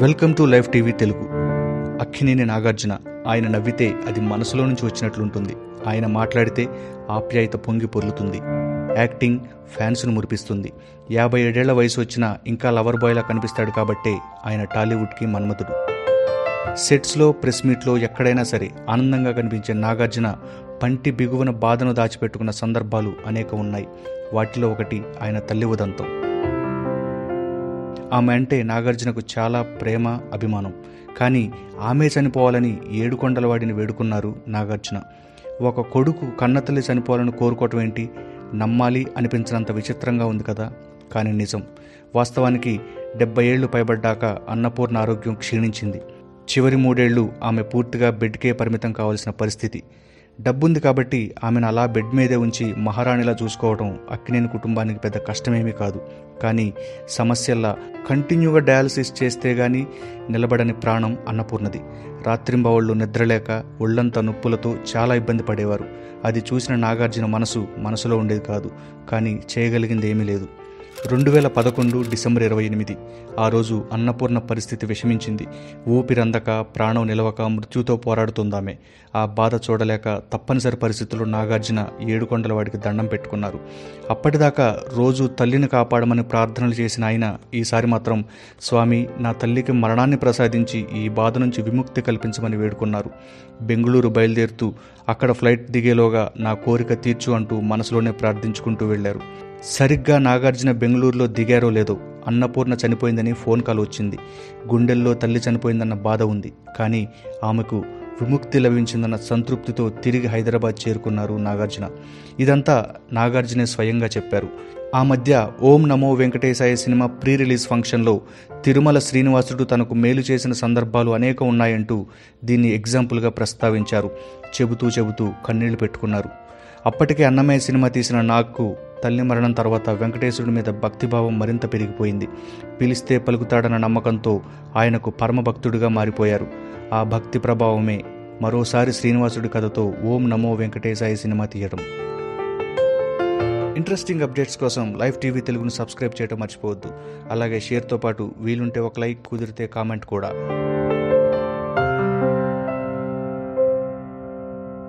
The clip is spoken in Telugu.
Welcome to life TV Telugu. Akkineni Nagarjuna. ఆయన నవ్వితే అది మనసులో నుంచి వచ్చినట్లుంటుంది. ఆయన మాట్లాడితే ఆప్యాయత పొంగి పొర్లుతుంది. యాక్టింగ్ ఫ్యాన్స్ను మురిపిస్తుంది. 57 ఏళ్ల వయసు వచ్చినా ఇంకా లవర్ బాయ్లా కనిపిస్తాడు కాబట్టే ఆయన టాలీవుడ్కి మన్మథుడు. సెట్స్లో, ప్రెస్ మీట్లో ఎక్కడైనా సరే ఆనందంగా కనిపించే నాగార్జున పంటి బిగువన బాధను దాచిపెట్టుకున్న సందర్భాలు అనేక ఉన్నాయి. వాటిలో ఒకటి ఆయన తల్లి ఉదంతం. ఆమె అంటే నాగార్జునకు చాలా ప్రేమ, అభిమానం. కానీ ఆమె చనిపోవాలని ఏడుకొండలవాడిని వేడుకున్నారు నాగార్జున. ఒక కొడుకు కన్నతల్లి చనిపోవాలని కోరుకోవటం ఏంటి? నమ్మాలి అనిపించినంత విచిత్రంగా ఉంది కదా. కానీ నిజం. వాస్తవానికి 70 ఏళ్లు పైబడ్డాక అన్నపూర్ణ ఆరోగ్యం క్షీణించింది. చివరి 3 ఏళ్లు ఆమె పూర్తిగా బెడ్కే పరిమితం కావాల్సిన పరిస్థితి. డబ్బుంది కాబట్టి ఆమెను అలా బెడ్ మీదే ఉంచి మహారాణిలా చూసుకోవడం అక్కినేని కుటుంబానికి పెద్ద కష్టమేమీ కాదు. కానీ సమస్యల్లా కంటిన్యూగా డయాలసిస్ చేస్తే గానీ నిలబడని ప్రాణం అన్నపూర్ణది. రాత్రింబవళ్ళు నిద్రలేక ఒళ్లంతా నొప్పులతో చాలా ఇబ్బంది పడేవారు. అది చూసిన నాగార్జున మనసులో ఉండేది కాదు. కానీ చేయగలిగింది ఏమీ లేదు. 2011 డిసెంబర్ 28. ఆ రోజు అన్నపూర్ణ పరిస్థితి విషమించింది. ఊపిరందక, ప్రాణం నిలవక మృత్యుతో పోరాడుతుందామె. ఆ బాధ చూడలేక తప్పనిసరి పరిస్థితుల్లో నాగార్జున ఏడుకొండలవాడికి దండం పెట్టుకున్నారు. అప్పటిదాకా రోజు తల్లిని కాపాడమని ప్రార్థనలు చేసిన ఆయన ఈసారి మాత్రం, స్వామి, నా తల్లికి మరణాన్ని ప్రసాదించి ఈ బాధ నుంచి విముక్తి కల్పించమని వేడుకున్నారు. బెంగళూరు బయలుదేరుతూ అక్కడ ఫ్లైట్ దిగేలోగా నా కోరిక తీర్చు అంటూ మనసులోనే ప్రార్థించుకుంటూ వెళ్లారు. సరిగ్గా నాగార్జున బెంగళూరులో దిగారో లేదో అన్నపూర్ణ చనిపోయిందని ఫోన్ కాల్ వచ్చింది. గుండెల్లో తల్లి చనిపోయిందన్న బాధ ఉంది. కానీ ఆమెకు విముక్తి లభించిందన్న సంతృప్తితో తిరిగి హైదరాబాద్ చేరుకున్నారు నాగార్జున. ఇదంతా నాగార్జునే స్వయంగా చెప్పారు. ఆ మధ్య ఓం నమో వెంకటేశాయ సినిమా ప్రీ రిలీజ్ ఫంక్షన్లో తిరుమల శ్రీనివాసుడు తనకు మేలు చేసిన సందర్భాలు అనేకం ఉన్నాయంటూ దీన్ని ఎగ్జాంపుల్గా ప్రస్తావించారు. చెబుతూ కన్నీళ్లు పెట్టుకున్నారు. అప్పటికే అన్నమయ్య సినిమా తీసిన నాకు తల్లి మరణం తర్వాత వెంకటేశ్వరుడి మీద భక్తిభావం మరింత పెరిగిపోయింది. పిలిస్తే పలుకుతాడన్న నమ్మకంతో ఆయనకు పరమభక్తుడిగా మారిపోయారు. ఆ భక్తి ప్రభావమే మరోసారి శ్రీనివాసుడి కథతో ఓం నమో వెంకటేశాయ సినిమా తీయడం. ఇంట్రెస్టింగ్ అప్డేట్స్ కోసం లైవ్ టీవీ తెలుగును సబ్స్క్రైబ్ చేయడం మర్చిపోవద్దు. అలాగే షేర్తో పాటు వీలుంటే ఒక లైక్, కుదిరితే కామెంట్ కూడా.